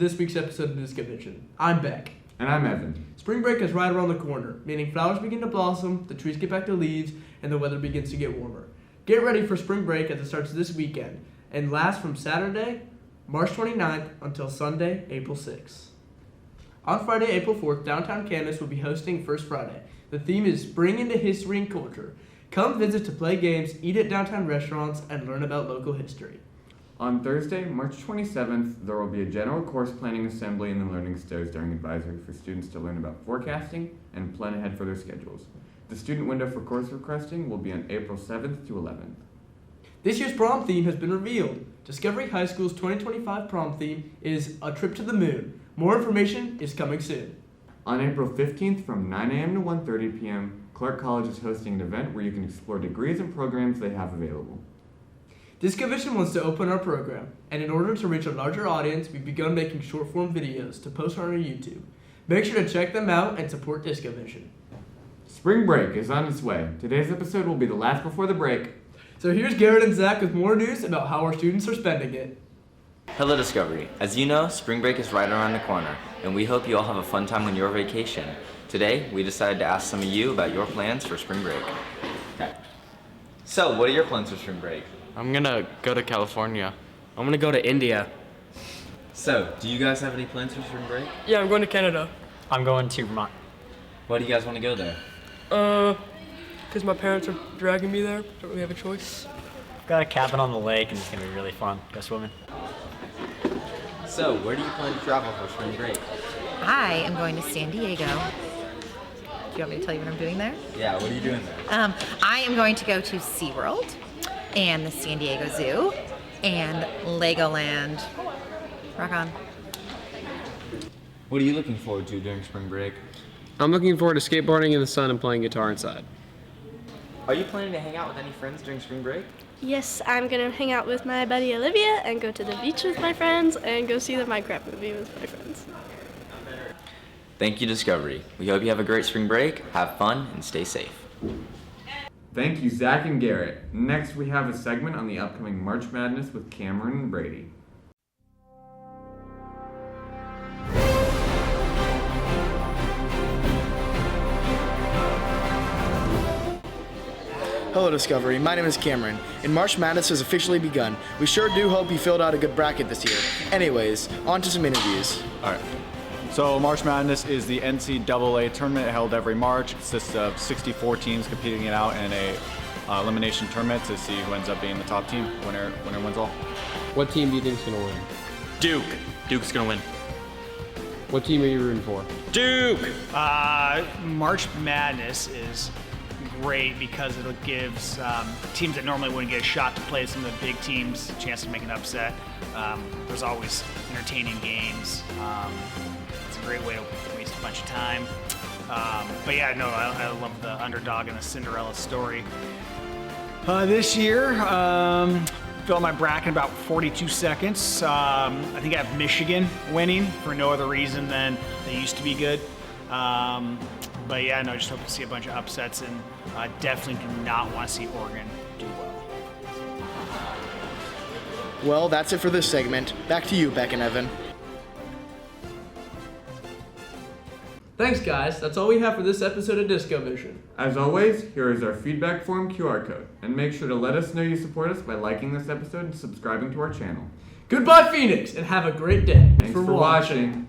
this week's episode of DiscoVision. I'm Beck. And I'm Evan. Spring break is right around the corner, meaning flowers begin to blossom, the trees get back to leaves, and the weather begins to get warmer. Get ready for spring break as it starts this weekend and lasts from Saturday, March 29th until Sunday, April 6th. On Friday, April 4th, downtown Camas will be hosting First Friday. The theme is Spring into History and Culture. Come visit to play games, eat at downtown restaurants, and learn about local history. On Thursday, March 27th, there will be a general course planning assembly in the learning stairs during advisory for students to learn about forecasting and plan ahead for their schedules. The student window for course requesting will be on April 7th to 11th. This year's prom theme has been revealed. Discovery High School's 2025 prom theme is A Trip to the Moon. More information is coming soon. On April 15th from 9 a.m. to 1:30 p.m., Clark College is hosting an event where you can explore degrees and programs they have available. DiscoVision wants to open our program, and in order to reach a larger audience, we've begun making short-form videos to post on our YouTube. Make sure to check them out and support DiscoVision. Spring break is on its way. Today's episode will be the last before the break. So here's Garrett and Zach with more news about how our students are spending it. Hello Discovery. As you know, spring break is right around the corner, and we hope you all have a fun time on your vacation. Today, we decided to ask some of you about your plans for spring break. Okay. So, what are your plans for spring break? I'm gonna go to California. I'm gonna go to India. So, do you guys have any plans for spring break? Yeah, I'm going to Canada. I'm going to Vermont. Why do you guys want to go there? Because my parents are dragging me there. Don't really have a choice. Got a cabin on the lake and it's gonna be really fun. Go swimming. So, where do you plan to travel for spring break? I am going to San Diego. Do you want me to tell you what I'm doing there? Yeah, what are you doing there? I am going to go to SeaWorld and the San Diego Zoo and Legoland. Rock on. What are you looking forward to during spring break? I'm looking forward to skateboarding in the sun and playing guitar inside. Are you planning to hang out with any friends during spring break? Yes, I'm gonna hang out with my buddy Olivia and go to the beach with my friends and go see the Minecraft movie with my friends. Thank you, Discovery. We hope you have a great spring break, have fun, and stay safe. Thank you, Zach and Garrett. Next, we have a segment on the upcoming March Madness with Cameron and Brady. Hello Discovery, my name is Cameron, and March Madness has officially begun. We sure do hope you filled out a good bracket this year. Anyways, on to some interviews. Alright, so March Madness is the NCAA tournament held every March. It consists of 64 teams competing it out in a elimination tournament to see who ends up being the top team. Winner wins all. What team do you think is gonna win? Duke. Duke's gonna win. What team are you rooting for? Duke! March Madness is great because it gives teams that normally wouldn't get a shot to play some of the big teams a chance to make an upset. There's always entertaining games. It's a great way to waste a bunch of time. But yeah, no, I love the underdog and the Cinderella story. This year, fill my bracket in about 42 seconds. I think I have Michigan winning for no other reason than they used to be good. But yeah, no, I just hope to see a bunch of upsets, and definitely do not want to see Oregon do well. Well, that's it for this segment. Back to you, Beck and Evan. Thanks, guys. That's all we have for this episode of DiscoVision. As always, here is our feedback form QR code, and make sure to let us know you support us by liking this episode and subscribing to our channel. Goodbye, Phoenix, and have a great day. Thanks for watching.